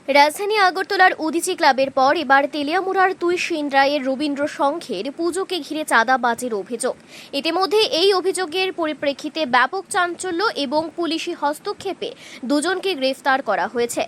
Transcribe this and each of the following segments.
রাজধানী আগরতলার উদীচী ক্লাবের পর এবার তেলিয়ামুড়ার তুইশিন্দ্রায়ের রবীন্দ্র সংঘের পুজোকে ঘিরে চাঁদাবাজির অভিযোগ। ইতিমধ্যে এই অভিযোগের পরিপ্রেক্ষিতে ব্যাপক চাঞ্চল্য এবং পুলিশি হস্তক্ষেপে দুজনকে গ্রেফতার করা হয়েছে।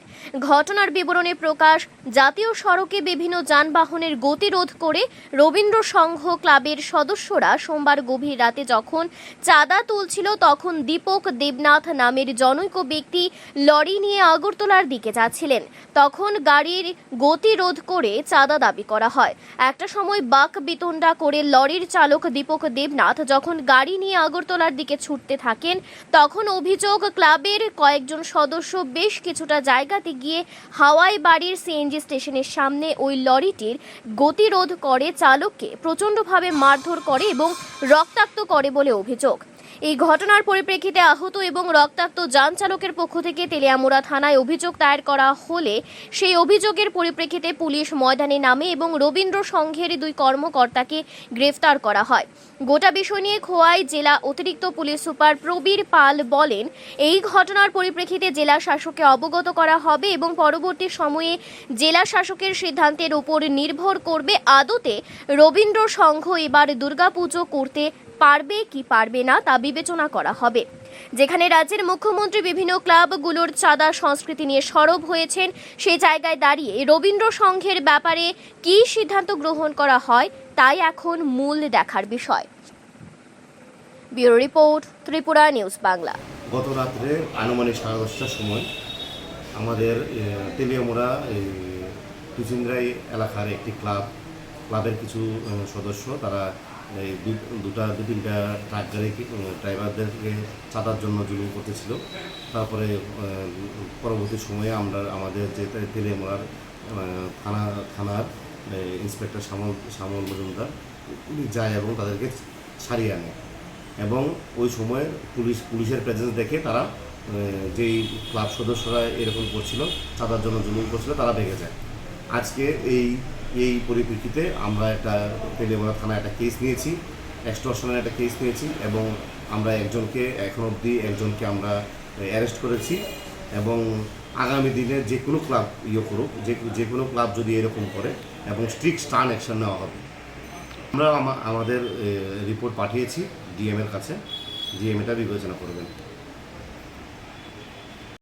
ঘটনার বিবরণে প্রকাশ, জাতীয় সড়কে বিভিন্ন যানবাহনের গতিরোধ করে রবীন্দ্র সংঘ ক্লাবের সদস্যরা সোমবার গভীর রাতে যখন চাঁদা তুলছিল তখন দীপক দেবনাথ নামের জনৈক ব্যক্তি লরি নিয়ে আগরতলার দিকে যাচ্ছিলেন। তখন গাড়ির গতিরোধ করে চাঁদা দাবি করা হয়। একটা সময় বাক বিতণ্ডা করে লরির চালক দীপক দেবনাথ যখন গাড়ি নিয়ে আগরতলার দিকে ছুটতে থাকেন তখন অভিযোগ ক্লাবের কয়েকজন সদস্য বেশ কিছুটা জায়গাতে গিয়ে হাওয়াই বাড়ির সিএনজি স্টেশনের সামনে ওই লরিটির গতিরোধ করে চালককে প্রচণ্ডভাবে মারধর করে এবং রক্তাক্ত করে বলে অভিযোগ। এই ঘটনার পরিপ্রেক্ষিতে আহত এবং রক্তাক্ত যান চালকের পক্ষ থেকে তেলিয়ামুড়া থানায় অভিযোগ দায়ের করা হলে সেই অভিযোগের পরিপ্রেক্ষিতে পুলিশ ময়দানে নামে এবং রবীন্দ্র সংঘের দুই কর্মকর্তাকে গ্রেফতার করা হয়। গোটা বিষয় নিয়ে খোয়াই জেলা অতিরিক্ত পুলিশ সুপার প্রবীর পাল বলেন, এই ঘটনার পরিপ্রেক্ষিতে জেলা শাসককে অবগত করা হবে এবং পরবর্তী সময়ে জেলা শাসকের সিদ্ধান্তের উপর নির্ভর করবে আদতে রবীন্দ্র সংঘ এবার দুর্গাপুজো করতে পারবে কি পারবে না তা বিবেচনা করা হবে। যেখানে রাজ্যের মুখ্যমন্ত্রী বিভিন্ন ক্লাবগুলোর চাঁদা সংস্কৃতি নিয়ে সরব হয়েছেন, সেই জায়গায় দাঁড়িয়ে রবীন্দ্র সংঘের ব্যাপারে কী সিদ্ধান্ত গ্রহণ করা হয় তাই এখন মূল দেখার বিষয়। Bureau report, Tripura news Bangla. গত রাত্রে আনুমানিক 10:30টার সময় আমাদের তেলিয়ামুড়া তুইশিন্দ্রাই এলাকার একটি ক্লাবের কিছু সদস্য তারা দু তিনটা ট্রাক গাড়ি ড্রাইভারদেরকে চাঁদার জন্য জুলুম করতেছিল। তারপরে পরবর্তী সময়ে আমাদের যে তেলিয়ামুড়ার থানার ইন্সপেক্টর শ্যামল মজুমদার যায় এবং তাদেরকে ছাড়িয়ে আনে এবং ওই সময় পুলিশের প্রেজেন্স দেখে তারা যেই ক্লাব সদস্যরা এরকম করছিল, চাঁদার জন্য জুলুম করছিল, তারা ভেঙে যায়। আজকে এই পরিপ্রেক্ষিতে আমরা একটা তেলিয়ামুড়া থানায় একটা কেস নিয়েছি, এক্সটর্শনের একটা কেস নিয়েছি এবং আমরা এখন অবধি একজনকে আমরা অ্যারেস্ট করেছি এবং আগামী দিনে যে কোনো ক্লাব করুক, যে কোনো ক্লাব যদি এরকম করে এবং স্ট্রিক্ট স্টার্ন অ্যাকশন নেওয়া হবে। আমরা আমাদের রিপোর্ট পাঠিয়েছি ডিএম এর কাছে, ডিএম এটা বিবেচনা করবেন।